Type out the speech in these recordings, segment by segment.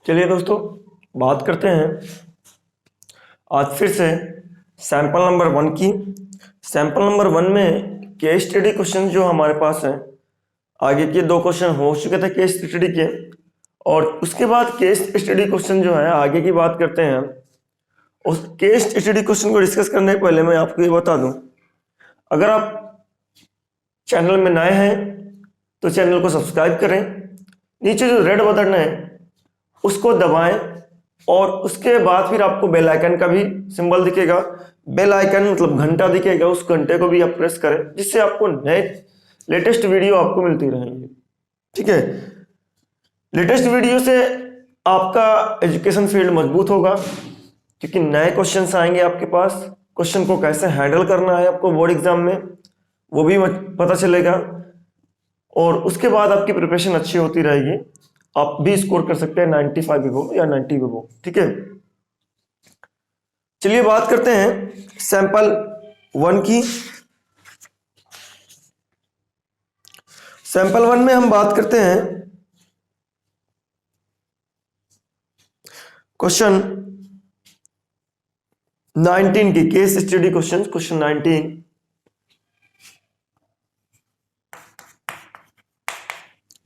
चलिए दोस्तों, बात करते हैं आज फिर से सैंपल नंबर 1 की। सैंपल नंबर 1 में केस स्टडी क्वेश्चन जो हमारे पास हैं, आगे के 2 क्वेश्चन हो चुके थे केस स्टडी के, और उसके बाद केस स्टडी क्वेश्चन जो है आगे की बात करते हैं। उस केस स्टडी क्वेश्चन को डिस्कस करने से पहले मैं आपको ये बता दूं, अगर आप चैनल में नए हैं तो चैनल को सब्सक्राइब करें। नीचे जो रेड बटन है उसको दबाएं और उसके बाद फिर आपको बेल आइकन का भी सिंबल दिखेगा। बेल आइकन मतलब घंटा दिखेगा, उस घंटे को भी आप प्रेस करें, जिससे आपको नए लेटेस्ट वीडियो आपको मिलती रहेंगी। ठीक है, लेटेस्ट वीडियो से आपका एजुकेशन फील्ड मजबूत होगा, क्योंकि नए क्वेश्चंस आएंगे आपके पास। क्वेश्चन को कैसे हैंडल करना है आपको बोर्ड एग्जाम में वो भी पता चलेगा, और उसके बाद आपकी प्रिपरेशन अच्छी होती रहेगी। आप भी स्कोर कर सकते हैं 95 विवो या 90 विवो। ठीक है, चलिए बात करते हैं सैंपल 1 की। सैंपल 1 में हम बात करते हैं क्वेश्चन 19 की, case study question question 19।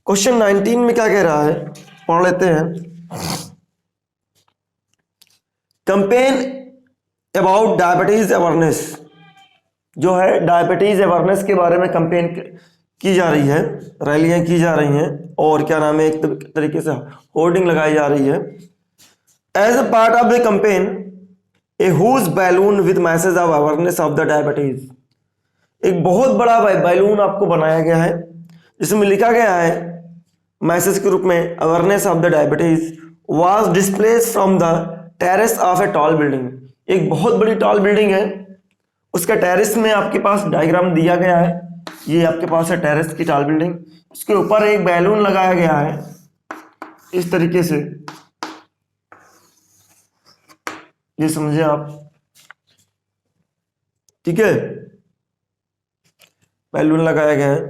Question 19 में क्या कह रहा है, पढ़ लेते हैं। कैंपेन अबाउट डायबिटीज अवेयरनेस, जो है डायबिटीज अवेयरनेस के बारे में कैंपेन की जा रही है, रैलियां की जा रही हैं, और क्या नाम है, एक तरीके से होर्डिंग लगाई जा रही है। As a part of the campaign a huge balloon with message of awareness of the diabetes, एक बहुत बड़ा बैलून आपको बनाया गया है जिसमें लिखा गया है मैसेज के रूप में awareness of the diabetes was displace from the terrace of a tall building. एक बहुत बड़ी टॉल बिल्डिंग है, उसका टेरेस में आपके पास डायग्राम दिया गया है। ये आपके पास है टेरेस की टॉल बिल्डिंग, उसके ऊपर एक बैलून लगाया गया है इस तरीके से, ये समझे आप। ठीक है, बैलून लगाया गया है।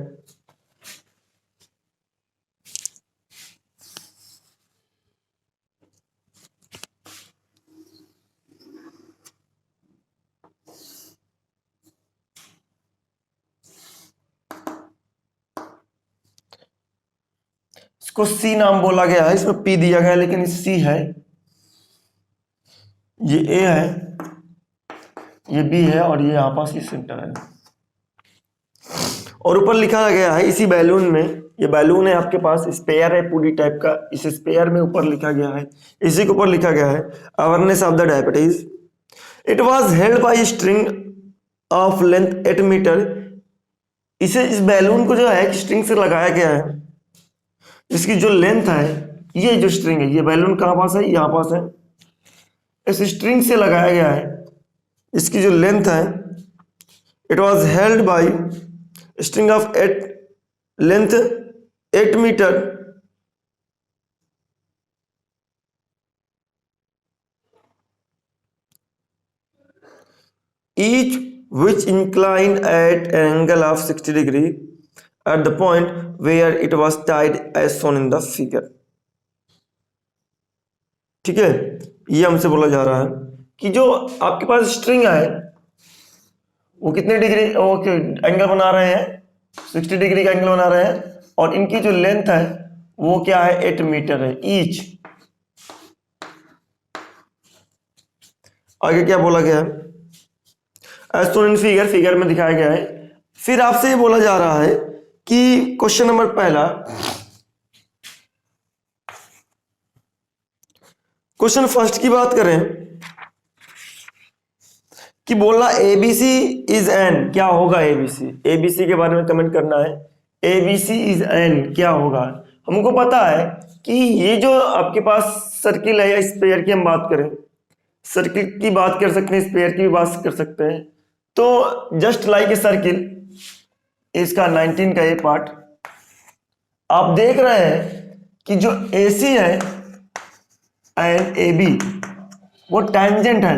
इसको सी नाम बोला गया है, इसमें पी दिया गया है लेकिन सी है। ये ए है, ये बी है, और ये यहां पास ये सेंटर है। और ऊपर लिखा गया है इसी बैलून में, ये बैलून है आपके पास, स्पेयर है पूरी टाइप का, इस स्पेयर में ऊपर लिखा गया है, इसी के ऊपर लिखा गया है awareness of the diabetes. It was held by string of length 8 metre. इस बैलून को जो है स्ट्रिंग से लगाया गया है, इसकी जो लेंथ है, ये जो स्ट्रिंग है, ये बैलून कहां पास है, यहां पास है, इस स्ट्रिंग से लगाया गया है। इसकी जो लेंथ है, it was held by string of 8 length 8 metre each which inclined at an angle of 60 degree at the point where it was tied as shown in the figure। ठीक है, ये हमसे बोला जा रहा है कि जो आपके पास स्ट्रिंग है वो कितने डिग्री एंगल बना रहे हैं, 60 डिग्री का एंगल बना रहे हैं, और इनकी जो लेंथ है वो क्या है, 8 मीटर है ईच। आगे क्या बोला गया है, as shown in figure, figure में दिखाया गया है। फिर आपसे ये बोला जा रहा है कि क्वेश्चन नंबर पहला, क्वेश्चन फर्स्ट की बात करें कि बोला एबीसी इज एन, क्या होगा एबीसी, एबीसी के बारे में कमेंट करना है। एबीसी इज एन क्या होगा, हमको पता है कि ये जो आपके पास सर्किल है या स्पेयर की हम बात करें, सर्किल की बात कर सकते हैं, स्पेयर की भी बात कर सकते हैं। तो जस्ट लाइक ए सर्किल, इसका 19 का ये पार्ट आप देख रहे हैं कि जो AC है एंड AB वो टेंजेंट है,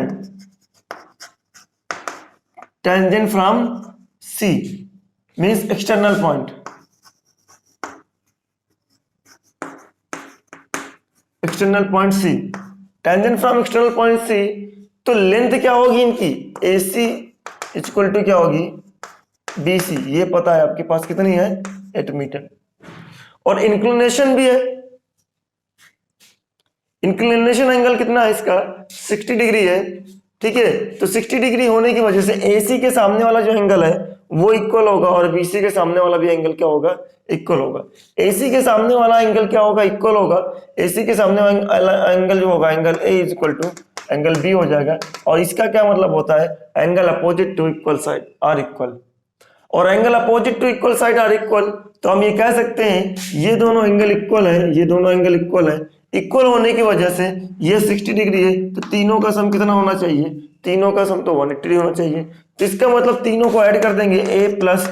tangent from C means external point. External point C, tangent from external point C, तो लेंथ क्या होगी इनकी, AC इक्वल टू क्या होगी, BC। ये पता है आपके पास कितनी है, 8 मीटर। और इंक्लिनेशन भी है, इंक्लिनेशन एंगल कितना है इसका, 60 डिग्री है। ठीक है, तो 60 डिग्री होने की वजह से AC के सामने वाला जो एंगल है वो इक्वल होगा और BC के सामने वाला भी एंगल क्या होगा, इक्वल होगा। AC के सामने वाला एंगल क्या होगा, इक्वल होगा। AC के सामने वाला एंगल जो होगा, angle A is equal to angle B हो जाएगा। और इसका क्या मतलब होता है, angle opposite to equal side are equal. और angle opposite to equal side are equal, तो हम ये कह सकते हैं ये दोनों एंगल इक्वल है, ये दोनों एंगल इक्वल है। इक्वल होने की वजह से ये 60 डिग्री है, तो तीनों का सम कितना होना चाहिए, तीनों का सम तो 180 होना चाहिए। तो इसका मतलब तीनों को ऐड कर देंगे, A प्लस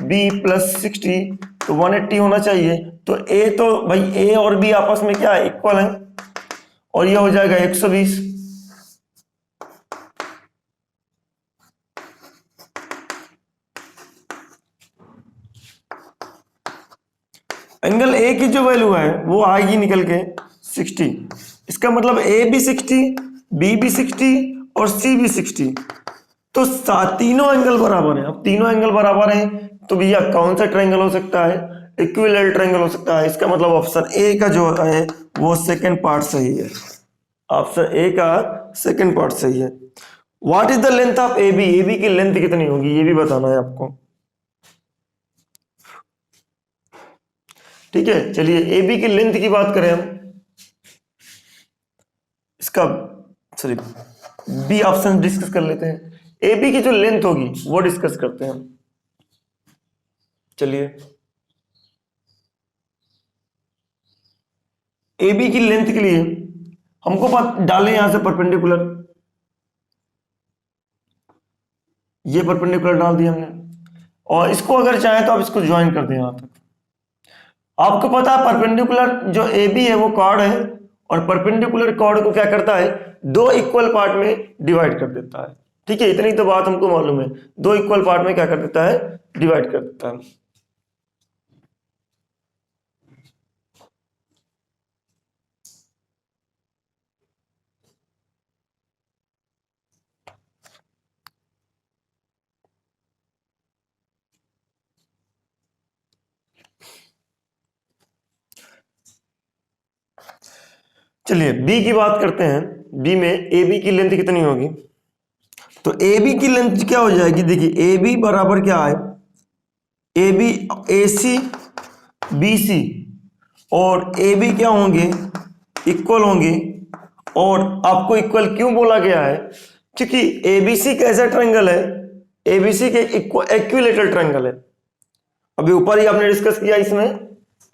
B प्लस 60, तो 180 होना चाहिए। तो A तो भाई A और B आपस में क्या है, इक्वल है, और ये हो जाएगा 120। एंगल A की जो वैल्यू है वो आएगी निकल के 60। इसका मतलब A भी 60, B भी 60 और C भी 60। तो तीनों एंगल बराबर हैं। अब तीनों एंगल बराबर हैं तो भैया कौन सा ट्रायंगल हो सकता है, इक्विलैटरल ट्रायंगल हो सकता है। इसका मतलब ऑप्शन ए का जो है वो सेकंड पार्ट सही है, ऑप्शन ए का सेकंड पार्ट सही है। What is the length of AB, AB की लेंथ कितनी होगी ये भी बताना है आपको। ठीक है, चलिए AB की लेंथ की बात करें हम, इसका सॉरी बी ऑप्शन डिस्कस कर लेते हैं। AB की जो लेंथ होगी वो डिस्कस करते हैं हम। चलिए AB की लेंथ के लिए हमको डालें यहां से परपेंडिकुलर, ये परपेंडिकुलर डाल दिया हमने, और इसको अगर चाहें तो आप इसको ज्वाइन कर दें यहां तक। आपको पता है परपेंडिकुलर जो AB है वो कॉर्ड है, और परपेंडिकुलर कॉर्ड को क्या करता है, दो इक्वल पार्ट में डिवाइड कर देता है। ठीक है, इतनी तो बात हमको मालूम है, दो इक्वल पार्ट में क्या कर देता है, डिवाइड कर देता है। चलिए B की बात करते हैं। B में AB की लेंथ कितनी होगी, तो AB की लेंथ क्या हो जाएगी, देखिए AB बराबर क्या है, AB AC BC, और AB क्या होंगे, इक्वल होंगे। और आपको इक्वल क्यों बोला गया है, क्योंकि ABC कैसा ट्रायंगल है, ABC के इक्विलैटरल ट्रायंगल है। अभी ऊपर ही आपने डिस्कस किया इसमें,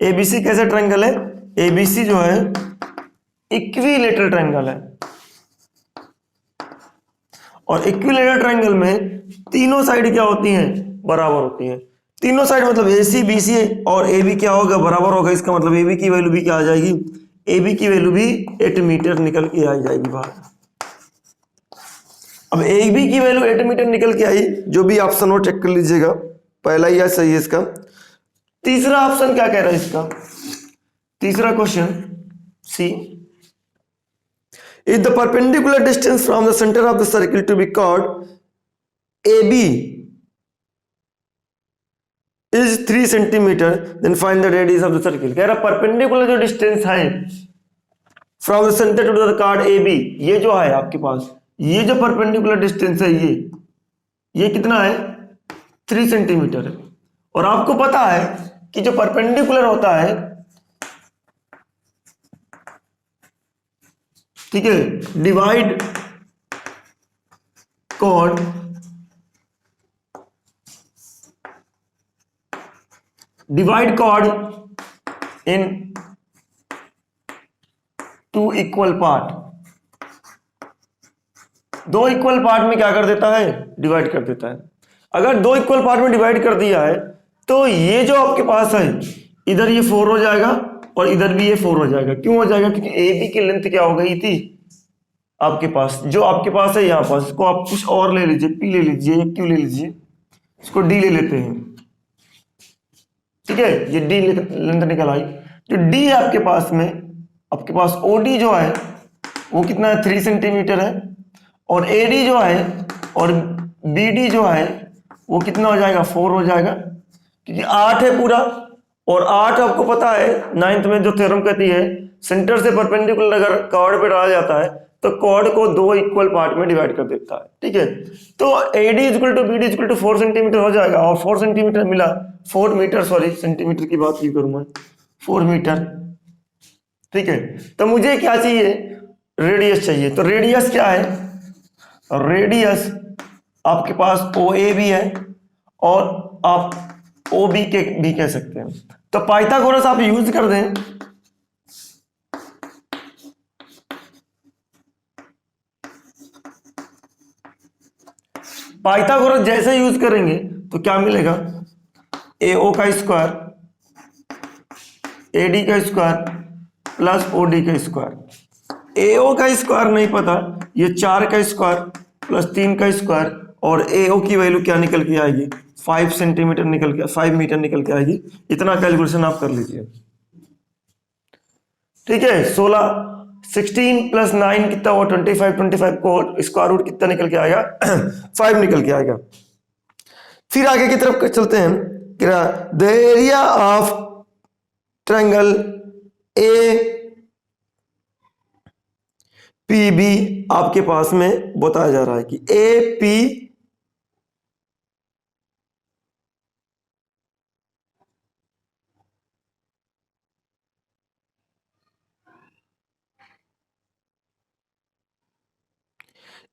ABC कैसा ट्रायंगल है, ABC जो है इक्विलैटरल ट्रायंगल है। और इक्विलैटरल ट्रायंगल में तीनों साइड क्या होती हैं, बराबर होती हैं। तीनों साइड मतलब AC BC और AB क्या होगा, बराबर होगा। इसका मतलब AB की वैल्यू भी क्या आ जाएगी, AB की वैल्यू भी 8 मीटर निकल के आ जाएगी बाहर। अब AB की वैल्यू 8 मीटर निकल के आई, जो भी ऑप्शन हो चेक कर लीजिएगा, पहला ही सही है इसका। तीसरा ऑप्शन क्या कह रहा है इसका, तीसरा question C, is the perpendicular distance from the center of the circle to be called AB is 3 centimeter, then find the radius of the circle। कह रहा परपेंडिकुलर जो डिस्टेंस है from the centre to the chord AB, ये जो है आपके पास, ये जो परपेंडिकुलर डिस्टेंस है ये कितना है, 3 सेंटीमीटर है। और आपको पता है कि जो परपेंडिकुलर होता है, ठीक है, divide chord in two equal part, दो इक्वल पार्ट में क्या कर देता है, डिवाइड कर देता है। अगर दो इक्वल पार्ट में डिवाइड कर दिया है तो ये जो आपके पास है, इधर ये 4 हो जाएगा और इधर भी ये 4 हो जाएगा। क्यों हो जाएगा, क्योंकि AB की लेंथ क्या हो गई थी आपके पास, जो आपके पास है यहाँ पास, इसको आप कुछ और ले लीजिए, P ले लीजिए, Q ले लीजिए, इसको D ले लेते हैं। ठीक है, ये D लेंथ निकल आई। जो D है आपके पास में आपके पास ओडी जो है वो कितना है 3 सेंटीमीटर है, और एडी जो है और बीडी जो है वो कितना हो जाएगा 4 हो जाएगा, क्योंकि 8 है पूरा, और 8 आपको पता है 9th में जो थ्योरम कहती है सेंटर से परपेंडिकुलर अगर कॉर्ड पे डाला जाता है तो कॉर्ड को 2 इक्वल पार्ट में डिवाइड कर देता है, ठीक है। तो AD equal to BD equal to 4 centimetre हो जाएगा, और 4 सेंटीमीटर मिला, 4 मीटर, सॉरी सेंटीमीटर की बात क्यों करूं मैं, 4 मीटर, ठीक है। तो मुझे क्या चाहिए, रेडियस चाहिए। तो रेडियस क्या है, रेडियस आपके पास OA भी है और आप OB के भी कह सकते हैं। तो पाइथागोरस आप यूज कर दें, पाइथागोरस जैसे यूज करेंगे तो क्या मिलेगा, AO का स्क्वायर AD का स्क्वायर प्लस OD का स्क्वायर। AO का स्क्वायर नहीं पता, ये 4 का स्क्वायर प्लस 3 का स्क्वायर, और AO की वैल्यू क्या निकल के आएगी 5 सेंटीमीटर निकल के 5 मीटर निकल के आएगी। इतना कैलकुलेशन आप कर लीजिए, ठीक है। 16 प्लस 9 कितना हुआ 25 को स्क्वायर रूट कितना निकल के आएगा 5 निकल के आएगा। फिर आगे की तरफ चलते हैं, the area of triangle APB आपके पास में बताया जा रहा है कि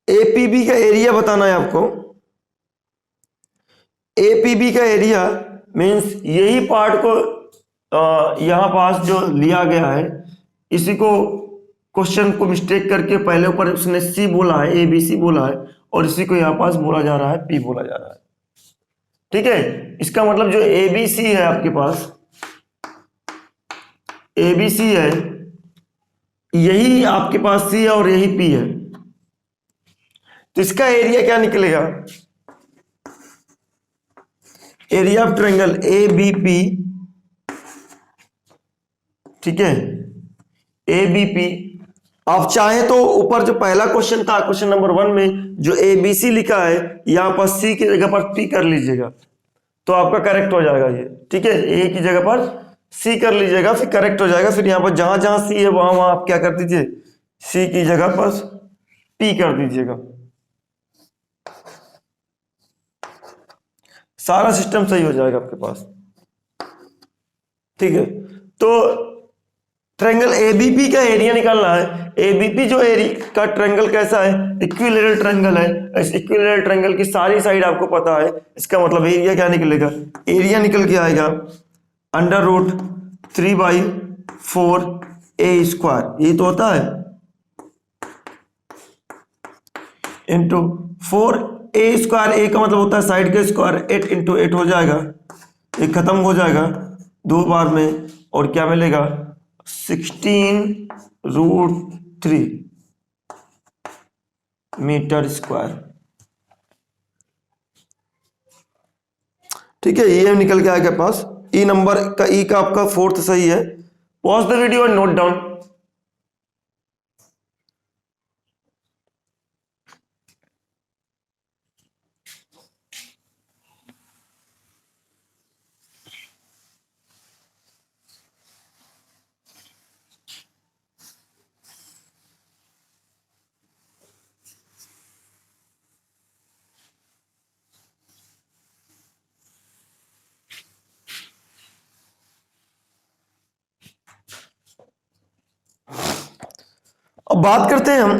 APB का एरिया बताना है आपको। APB का एरिया मीन्स यही पार्ट को यहां पास जो लिया गया है, इसी को क्वेश्चन को मिस्टेक करके पहले ऊपर उसने C बोला है, ABC बोला है, और इसी को यहां पास बोला जा रहा है P बोला जा रहा है, ठीक है। इसका मतलब जो ABC है आपके पास, ABC है, यही आपके पास C है और यही P है, तो इसका एरिया क्या निकलेगा, एरिया ऑफ ट्रायंगल ABP, ठीक है, ABP। आप चाहे तो ऊपर जो पहला क्वेश्चन था क्वेश्चन नंबर 1 में जो ABC लिखा है यहां पर C की जगह पर P कर लीजिएगा तो आपका करेक्ट हो जाएगा ये, ठीक है। A की जगह पर C कर लीजिएगा फिर करेक्ट हो जाएगा। फिर यहां पर जहां जहां C है वहां वहां आप क्या कर दीजिए, C की जगह पर P कर दीजिएगा, सारा सिस्टम सही हो जाएगा आपके पास, ठीक है। तो ट्रायंगल ABP का एरिया निकालना है। ABP जो एरिया का ट्रायंगल कैसा है, इक्विलैटरल ट्रायंगल है। इस इक्विलैटरल ट्रायंगल की सारी साइड आपको पता है, इसका मतलब एरिया क्या निकलेगा, एरिया निकल के आएगा √3/4A², यही तो होता है, इंटू 4A²। A का मतलब होता है साइड का स्क्वायर, 8 × 8 हो जाएगा, ये खत्म हो जाएगा 2 बार में, और क्या मिलेगा 16√3 मीटर स्क्वायर, ठीक है। ये निकल के आएगा पास। ई नंबर का ई का आपका 4th सही है। Pause the video and note down. अब बात करते हैं हम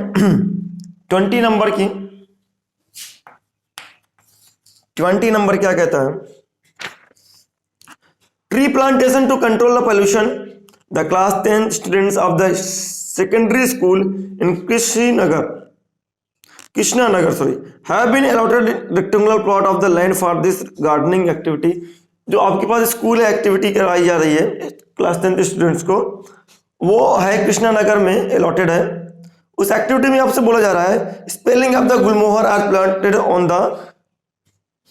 20 नंबर की। 20 नंबर क्या कहता है, tree plantation to control the pollution, the class 10 students of the secondary school in Krishnanagar have been allotted rectangular plot of the land for this gardening activity। जो आपके पास स्कूल है, एक्टिविटी करवाई जा रही है क्लास 10 स्टूडेंट्स को, वो है कृष्णानगर में अलॉटेड है। उस एक्टिविटी में आपसे बोला जा रहा है sapling of the gulmohar are planted on the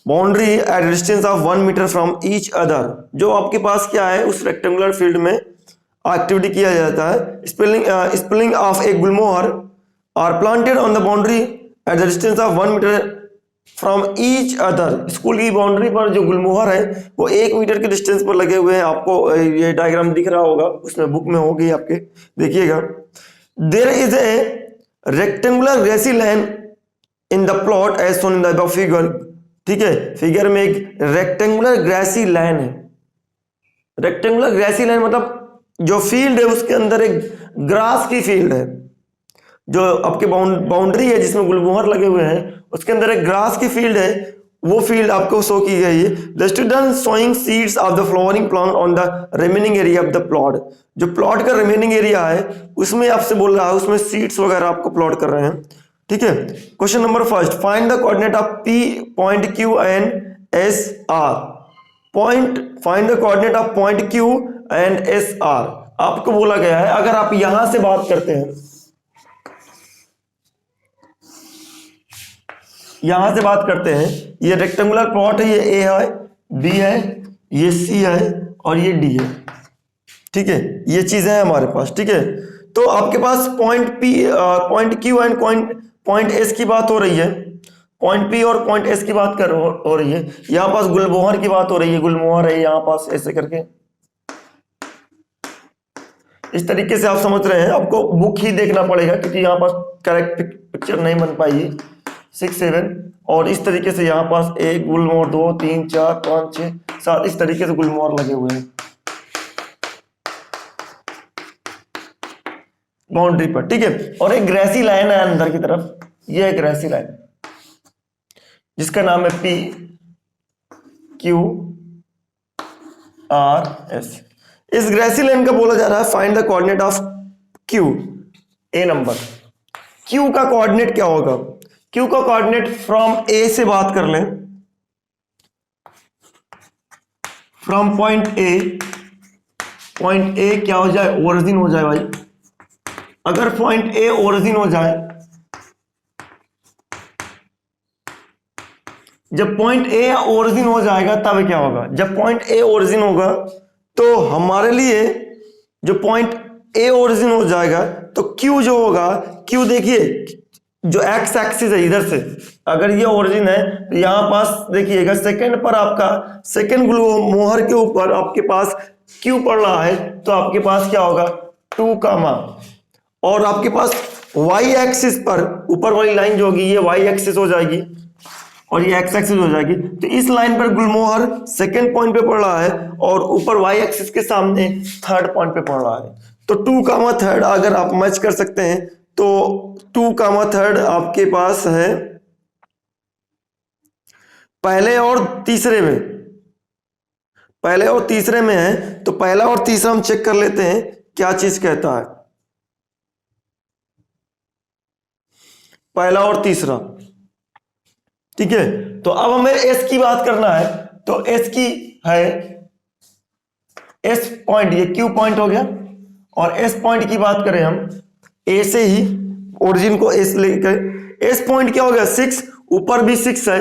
boundary at distance of 1 metre from each other. जो आपके पास क्या है उस रेक्टेंगुलर फील्ड में एक्टिविटी किया जाता है। Sapling of a gulmohar are planted on the boundary at the distance of 1 metre from each other. School की बाउंड्री पर जो गुलमोहर है वो 1 मीटर के डिस्टेंस पर लगे हुए हैं। आपको ये डायग्राम दिख रहा होगा, उसमें बुक में होगी आपके, देखिएगा। There is a rectangular grassy land in the plot as shown in the figure. ठीक है, फिगर में एक रेक्टेंगुलर ग्रेसी लैंड है। रेक्टेंगुलर ग्रेसी लैंड मतलब जो फील्ड है उसके अंदर एक ग्रास की फील्ड है। जो आपके बाउंड्री है जिसमें गुलमोहर लगे हुए हैं उसके अंदर एक ग्रास की फील्ड है, वो फील्ड आपको शो की गई है। The student sowing seeds of the flowering plant on the remaining area of the plot. जो प्लॉट का रिमेनिंग एरिया है उसमें आपसे बोल रहा है, उसमें सीड्स वगैरह आपको प्लॉट कर रहे हैं। ठीक है, question number first, find the coordinate of P point Q and S R. Find the coordinate of point Q and S R. आपको बोला गया है अगर आप यहां से बात करते हैं, यहां से बात करते हैं, ये रेक्टेंगुलर प्लॉट है, ये ए है, बी है, ये सी है और ये डी है। ठीक है, ये चीजें हैं हमारे पास। ठीक है, तो आपके पास point Q and point S की बात हो रही है। पॉइंट पी और पॉइंट एस की बात हो रही है। यहां पास गुलमोहर की बात हो रही है, गुलमोहर है यहां पास, ऐसे करके इस तरीके से आप समझ रहे हैं। आपको बुक ही देखना पड़ेगा क्योंकि यहाँ पास करेक्ट पिक्चर नहीं बन पाएगी। 6 7 और इस तरीके से यहाँ पास 1 गुलमोहर, 2 3 4 5 6 7 इस तरीके से गुलमोहर लगे हुए हैं बाउंड्री पर। ठीक है, और एक ग्रेसी लाइन है अंदर की तरफ, ये है ग्रेसी लाइन जिसका नाम है पी क्यू आर एस। इस ग्रेसी लाइन का बोला जा रहा है find the coordinate of Q. A number, Q का कोऑर्डिनेट क्या होगा? क्यू का कोऑर्डिनेट फ्रॉम ए से बात कर लें, फ्रॉम पॉइंट ए क्या हो जाए? ओरिजिन हो जाए भाई। अगर पॉइंट ए ओरिजिन हो जाए, जब पॉइंट ए ओरिजिन हो जाएगा तब क्या होगा? जब पॉइंट ए ओरिजिन होगा तो हमारे लिए जो पॉइंट ए ओरिजिन हो जाएगा तो क्यू जो होगा, क्यू देखिए जो एक्स एक्सिस है इधर से, अगर ये ओरिजिन है तो यहां पास देखिएगा सेकंड पर आपका सेकंड गुलमोहर के ऊपर आपके पास क्यू पड़ रहा है तो आपके पास क्या होगा? 2 कामा, और आपके पास वाई एक्सिस पर ऊपर वाली लाइन जो होगी ये वाई एक्सिस हो जाएगी और ये एक्स एक्सिस हो जाएगी। तो इस लाइन पर गुलमोहर सेकंड पॉइंट पे पड़ रहा है और ऊपर वाई एक्सिस के सामने थर्ड पॉइंट पे पड़ रहा है। तो 2 कामा थर्ड अगर आप मैच कर सकते हैं तो 2 कामा थर्ड आपके पास है पहले और तीसरे में, पहले और तीसरे में है। तो पहला और तीसरा हम चेक कर लेते हैं क्या चीज कहता है। पहला और तीसरा, ठीक है। तो अब हमें एस की बात करना है, तो एस की है एस पॉइंट, ये क्यू पॉइंट हो गया, और एस पॉइंट की बात करें हम ए से ही ओरिजिन को एस लेकर, एस पॉइंट क्या हो गया? 6, ऊपर भी 6 है,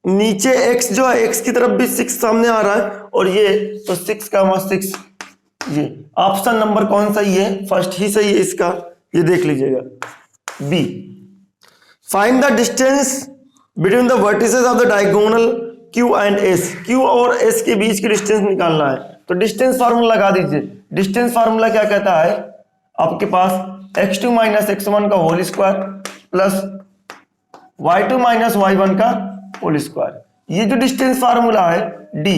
नीचे एक्स जो है एक्स की तरफ भी 6 सामने आ रहा है और ये तो 6 का 6। ये ऑप्शन नंबर कौन सा? ये फर्स्ट ही सही है इसका, ये देख लीजिएगा B. Find the distance between the vertices of the diagonal Q and S. Q और एस के बीच की डिस्टेंस निकालना है, तो डिस्टेंस फार्मूला लगा दीजिए। डिस्टेंस फार्मूला क्या कहता है आपके पास? x2 माइनस x1 का whole square plus y2 minus y1 का होल स्क्वायर। ये जो डिस्टेंस फार्मूला है d,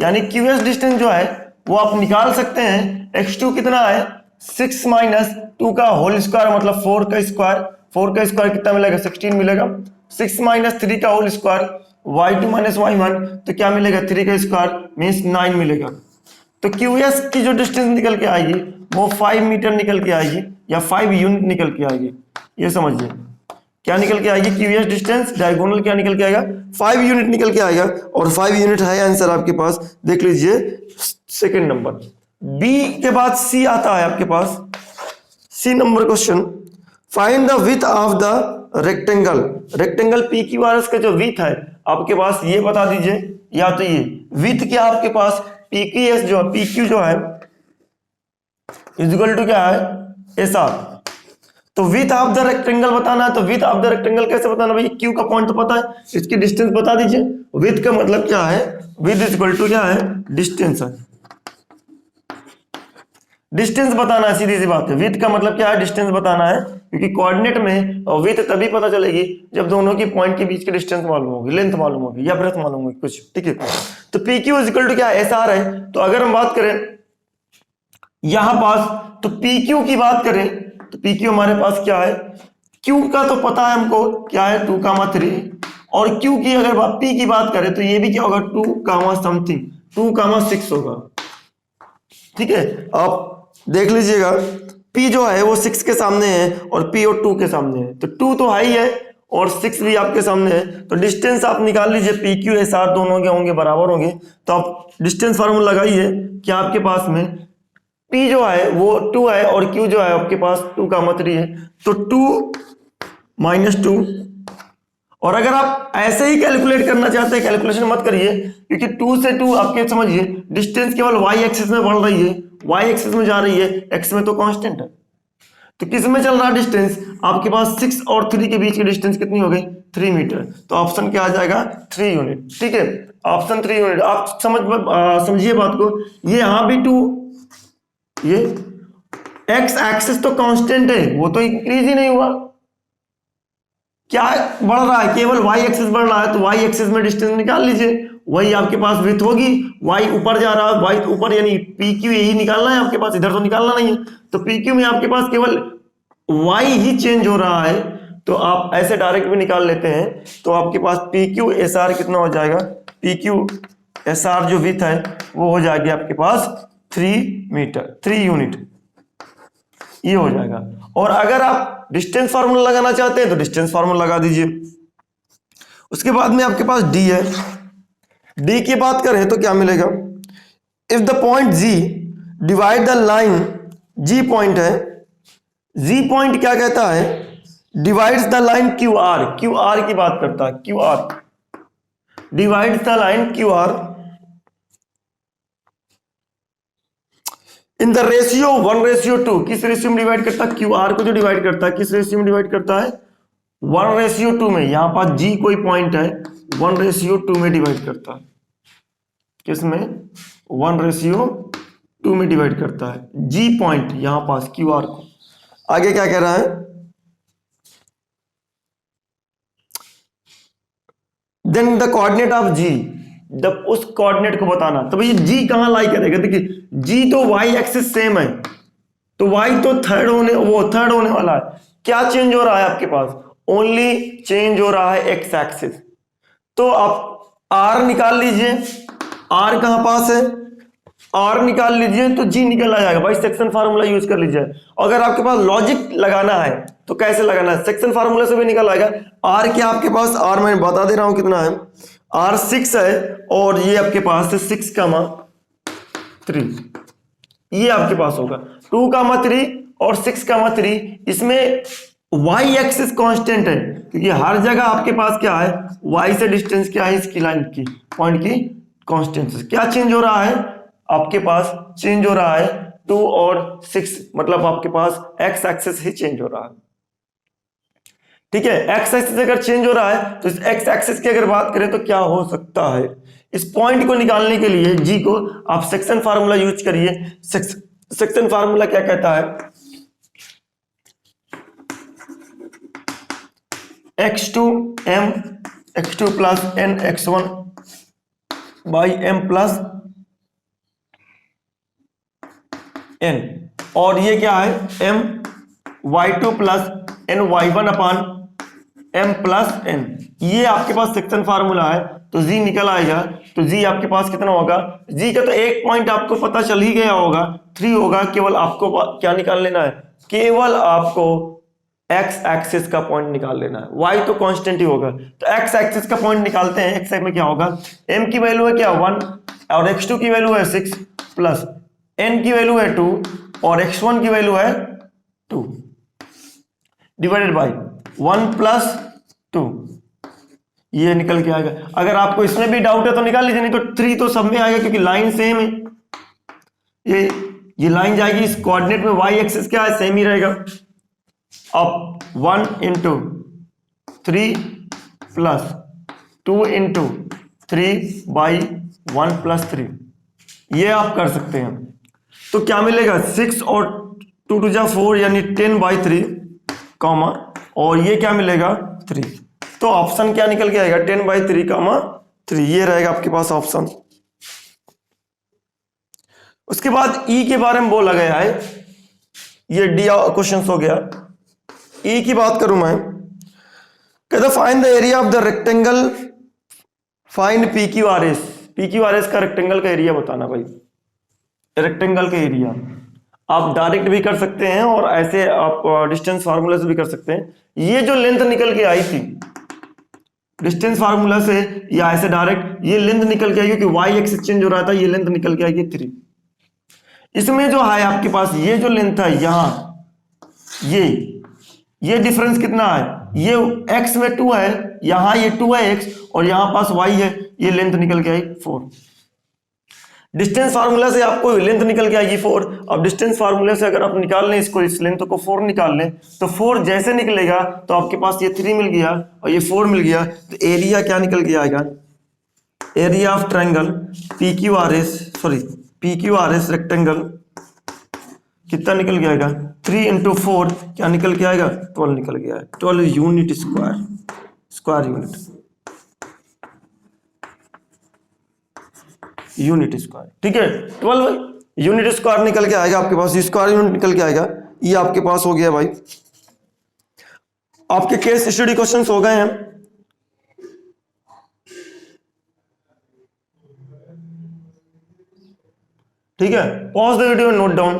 यानी QS डिस्टेंस जो है वो आप निकाल सकते हैं। x2 कितना है? 6 माइनस 2 का होल स्क्वायर मतलब 4 का स्क्वायर। 4 का स्क्वायर कितना मिलेगा? 16 मिलेगा। 6 माइनस 3 का whole square y2 minus y1 तो क्या मिलेगा? 3 का स्क्वायर मीन्स 9 मिलेगा। तो QS की जो डिस्टेंस निकल के आएगी वो 5 मीटर निकल के आएगी या 5 यूनिट निकल के आएगी। ये समझिए क्या निकल के आएगी? QS डिस्टेंस डायगोनल क्या निकल के आएगा? 5 यूनिट निकल के आएगा, और 5 यूनिट है आंसर आपके पास। देख लीजिए सेकंड नंबर। बी के बाद सी आता है आपके पास। C number question, find the width of the rectangle. Rectangle P Q R S का जो विड्थ है आपके पास ये बता दीजिए, या तो ये विड्थ क्या आपके पास पी क्यू एस जो है, पी क्यू जो है इज इक्वल टू क्या है, एस आर। तो विथ ऑफ द रेक्टेंगल बताना है, तो विथ ऑफ द रेक्टेंगल कैसे बताना भाई, क्यू का पॉइंट तो पता है, इसकी डिस्टेंस बता दीजिए। विथ का मतलब क्या है, विथ इज इक्वल टू क्या है, डिस्टेंस है, डिस्टेंस बताना है, सीधी सी बात है। विथ का मतलब क्या है, डिस्टेंस बताना है, क्योंकि कोऑर्डिनेट में विथ तभी पता चलेगी जब दोनों की पॉइंट के बीच की डिस्टेंस मालूम होगी, लेंथ मालूम होगी या ब्रेथ मालूम होगी कुछ, ठीक है। तो P Q is equal to क्या, एस आर है। तो अगर हम बात करें यहां पास, तो पी क्यू की बात करें तो पी क्यू हमारे पास क्या है, क्यू का तो पता है हमको क्या है 2,3, और क्यू की अगर पी की बात करें तो ये भी क्या होगा 2, समथिंग 2,6 होगा, ठीक है। आप देख लीजिएगा P जो है वो 6 के सामने है और P और 2 के सामने है, तो 2 तो हाई है और 6 भी आपके सामने है, तो डिस्टेंस आप निकाल लीजिए, PQ एस आर दोनों के होंगे बराबर होंगे, तो आप डिस्टेंस फार्मूला लगाइए कि आपके पास में P जो है वो 2 है और Q जो है आपके पास 2,3 है, तो 2 - 2। और अगर आप ऐसे ही कैलकुलेट करना चाहते हैं, कैलकुलेशन मत करिए, क्योंकि 2 से 2 आपके समझिए डिस्टेंस केवल वाई एक्सिस में बढ़ रही है, वाई एक्सिस में जा रही है, एक्स में तो कांस्टेंट है। तो किस में चल रहा डिस्टेंस, आपके पास 6 और 3 के बीच की डिस्टेंस कितनी हो गई, 3 मीटर। तो ऑप्शन क्या आ जाएगा, 3 यूनिट, ठीक है, ऑप्शन 3 यूनिट। आप समझिए बात को, ये यहां भी 2, ये एक्स एक्सिस तो कांस्टेंट है, वो तो इंक्रीज ही नहीं हुआ, क्या बढ़ रहा है, केवल y एक्सिस बढ़ रहा है, तो y एक्सिस में डिस्टेंस निकाल लीजिए, वही आपके पास विड्थ होगी, y ऊपर जा रहा है, y ऊपर, यानी PQ यही निकालना है आपके पास, इधर तो निकालना नहीं है। तो PQ में आपके पास केवल y ही चेंज हो रहा है, तो आप ऐसे डायरेक्ट भी निकाल लेते हैं। तो आपके पास PQ SR कितना हो जाएगा, PQ SR जो विड्थ है वो हो जाएगी आपके पास 3 मीटर, 3 यूनिट, ये हो जाएगा। और अगर आप डिस्टेंस फार्मूला लगाना चाहते हैं तो डिस्टेंस फार्मूला लगा दीजिए। उसके बाद में आपके पास डी है, डी की बात करें तो क्या मिलेगा, if the point G divide the line, G point है, जी पॉइंट क्या कहता है, divides the line Q R, Q R की बात करता है, Q R divides the line Q R in the ratio 1:2, किस रेशियो में डिवाइड करता है, क्यू आर को जो डिवाइड करता है किस रेशियो में डिवाइड करता है, 1:2 में। यहां पर जी कोई पॉइंट है 1:2 में डिवाइड करता है, किसमें, 1:2 में डिवाइड करता है जी पॉइंट, यहां पास क्यू आर को। आगे क्या कह रहा है, देन द कोऑर्डिनेट ऑफ जी, जब उस कोऑर्डिनेट को बताना, तो भाई जी कहां लाई करेगा, देखिए जी तो वाई एक्सिस सेम है, तो वाई तो थर्ड होने वाला है, क्या चेंज हो रहा है आपके पास, ओनली चेंज हो रहा है एक्स एक्सिस। तो आप आर निकाल लीजिए, आर कहां पास है, आर निकाल लीजिए तो जी निकल आ जाएगा, भाई सेक्शन फार्मूला यूज कर लीजिए। अगर आपके पास लॉजिक लगाना है तो कैसे लगाना है, सेक्शन फार्मूला से भी निकल आएगा। आर क्या आपके पास, आर मैं बता दे रहा हूं कितना है, आर 6 है और ये आपके पास है 6,3, ये आपके पास होगा 2,3 और 6,3। इसमें y एक्सिस कांस्टेंट है, क्योंकि हर जगह आपके पास क्या है, y से डिस्टेंस क्या है, इसकी लाइन की पॉइंट की कांस्टेंट। क्या चेंज हो रहा है आपके पास, चेंज हो रहा है 2 और 6, मतलब आपके पास x एक्सिस ही चेंज हो रहा है, ठीक है। x एक्सिस अगर चेंज हो रहा है तो इस x एक्सिस की अगर बात करें तो क्या हो सकता है, इस पॉइंट को निकालने के लिए g को आप सेक्शन फार्मूला यूज करिए। सेक्शन फार्मूला क्या कहता है, x2 m x2 plus n x1 by m plus n, और ये क्या है m y2 plus n y1 अपान m प्लस n, ये आपके पास सेक्शन फार्मूला है। तो z निकल आएगा, तो z आपके पास कितना होगा, z का तो एक पॉइंट आपको पता चल ही गया होगा, 3 होगा। केवल आपको क्या निकाल लेना है, केवल आपको x एक्सिस का पॉइंट निकाल लेना है, y तो कांस्टेंट ही होगा। तो x एक्सिस का पॉइंट निकालते हैं, x में क्या होगा, m की वैल्यू है क्या 1 और x2 की वैल्यू है 6 प्लस n की वैल्यू है 2 और x1 की वैल्यू है 2 डिवाइडेड बाई 1 प्लस 2, ये निकल के आएगा। अगर आपको इसमें भी डाउट है तो निकाल लीजिए, नहीं तो 3 तो सब में आएगा क्योंकि लाइन सेम है, ये लाइन जाएगी इस कोऑर्डिनेट में, वाई एक्सिस क्या है, सेम ही रहेगा। अब 1 इंटू 3 प्लस 2 इंटू 3/1 + 3, ये आप कर सकते हैं। तो क्या मिलेगा, 6 और 2 2 जा 4 यानी 10/3 कॉमा, और ये क्या मिलेगा 3। तो ऑप्शन क्या निकल के आएगा, 10/3 कॉमा 3, ये रहेगा आपके पास ऑप्शन। उसके बाद ई के बारे में बोला गया है, ये डी क्वेश्चन हो गया। ई की बात करूं मैं, कहता find the area of the rectangle, find P Q R S. P Q R S का रेक्टेंगल का एरिया बताना भाई। रेक्टेंगल का एरिया आप डायरेक्ट भी कर सकते हैं और ऐसे आप डिस्टेंस फार्मूला से भी कर सकते हैं। ये जो लेंथ निकल के आई थी डिस्टेंस फार्मूला से या ऐसे डायरेक्ट, ये लेंथ निकल के आई क्योंकि वाई एक्सिस चेंज हो रहा था, ये लेंथ निकल के आएगी 3। इसमें जो है आपके पास ये जो लेंथ है यहां, ये डिफरेंस कितना है, ये x में 2 है, यहां ये 2 है x और यहां पास y है, ये लेंथ निकल के आई 4। डिस्टेंस फार्मूला से आपको लेंथ निकल के आएगी 4। अब डिस्टेंस फार्मूला से अगर आप निकाल लें इसको, इस लेंथ को 4 निकाल लें, तो 4 जैसे निकलेगा तो आपके पास ये 3 मिल गया और ये 4 मिल गया, तो एरिया क्या निकल के आएगा, area of triangle P Q R S rectangle कितना निकल के आएगा, 3 इंटू 4 क्या निकल के आएगा, 12 निकल गया है। 12 यूनिट स्क्वायर यूनिट स्क्वायर, ठीक है। 12 यूनिट स्क्वायर निकल के आएगा आपके पास, स्क्वायर यूनिट निकल के आएगा, ये आपके पास हो गया भाई। आपके केस स्टडी क्वेश्चंस हो गए हैं। ठीक है, pause the video, note down.